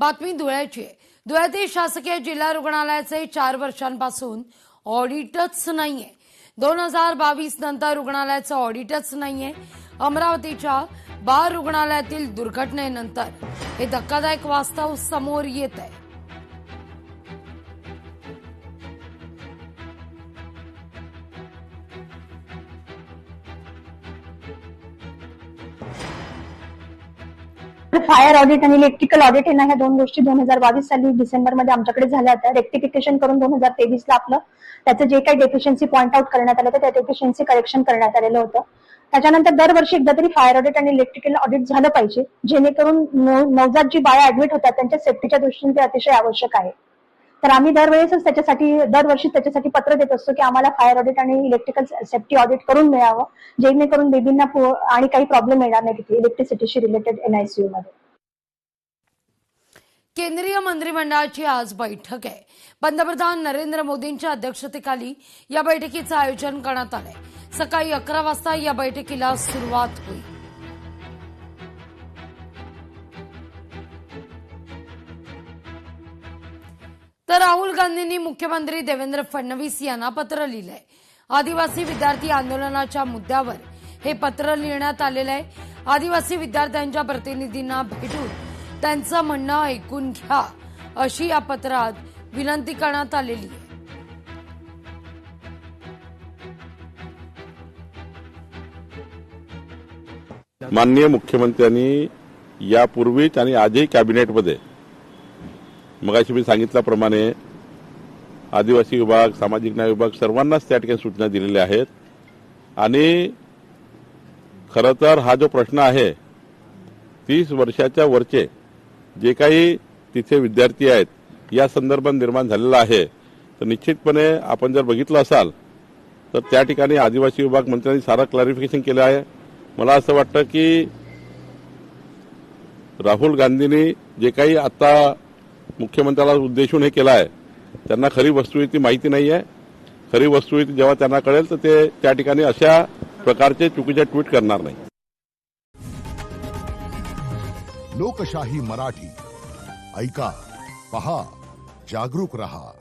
बातमी धुळ्याची आहे। धुळ्यातील शासकीय जिल्हा रुग्णालयाचे 4 वर्षांपासून ऑडिटच नाहीये। 2022 नंतर रुग्णालयाचं ऑडिटच नाहीये। अमरावतीच्या बाळ रुग्णालयातील दुर्घटनेनंतर हे धक्कादायक वास्तव समोर येत आहे। फायर ऑडिट आणि इलेक्ट्रिकल ऑडिट आहे ना, ह्या दोन गोष्टी 2022 साली डिसेंबरमध्ये आमच्याकडे झाल्या होत्या। रेक्टिफिकेशन करून 2023 ला आपलं त्याचं जे काही डेफिशियन्सी पॉइंट आउट करण्यात आलं त्या डेफिशियन्सी करेक्शन करण्यात आलेलं होतं। त्याच्यानंतर दरवर्षी एकदा तरी फायर ऑडिट आणि इलेक्ट्रिकल ऑडिट झालं पाहिजे, जेणेकरून नवजात जी बाळं ऍडमिट होतात त्यांच्या सेफ्टीच्या दृष्टीने ते अतिशय आवश्यक आहे। तर आम्ही दरवर्षी त्याच्यासाठी पत्र देत असतो की आम्हाला फायर ऑडिट आणि इलेक्ट्रिकल सेफ्टी ऑडिट करून मिळावं, जेणेकरून बेबींना आणि काही प्रॉब्लेम येणार नाही तिथे इलेक्ट्रिसिटीशी रिलेटेड एनआयसीयू मध्ये। केंद्रीय मंत्रिमंडळाची आज बैठक आहे। पंतप्रधान नरेंद्र मोदींच्या अध्यक्षतेखाली या बैठकीचं आयोजन करण्यात आलंय। सकाळी 11 वाजता या बैठकीला सुरुवात होईल। तर राहुल गांधींनी मुख्यमंत्री देवेंद्र फडणवीस यांना पत्र लिहिलंय। आदिवासी विद्यार्थी आंदोलनाच्या मुद्द्यावर हे पत्र लिहिण्यात आलेलं आहे। आदिवासी विद्यार्थ्यांच्या प्रतिनिधींना भेटून त्यांचं म्हणणं ऐकून घ्या, अशी या पत्रात विनंती करण्यात आलेली आहे। माननीय मुख्यमंत्र्यांनी यापूर्वीच आणि आजही कॅबिनेटमध्ये मगाशी मी सांगितल्याप्रमाणे आदिवासी विभाग, सामाजिक न्याय विभाग सर्वांनाच त्या ठिकाणी सूचना दिलेल्या आहेत। आणि खरं तर हा जो प्रश्न आहे 30 वर्षाच्या वरचे जे काही तिथे विद्यार्थी आहेत या संदर्भात निर्माण झालेला आहे, तर निश्चितपणे आपण जर बघितलं असाल तर त्या ठिकाणी आदिवासी विभाग मंत्र्यांनी सारा क्लॅरिफिकेशन केलं आहे। मला असं वाटतं की राहुल गांधींनी जे काही आता मुख्यमंत्र्याला उद्देशून हे केलं आहे त्यांना खरी वस्तुस्थिती माहिती नाही आहे। खरी वस्तुस्थिती जेव्हा त्यांना कळेल तर ते त्या ठिकाणी अशा प्रकारचे चुकीचे ट्विट करणार नाही। लोकशाही मराठी ऐका, पहा, जागरूक रहा।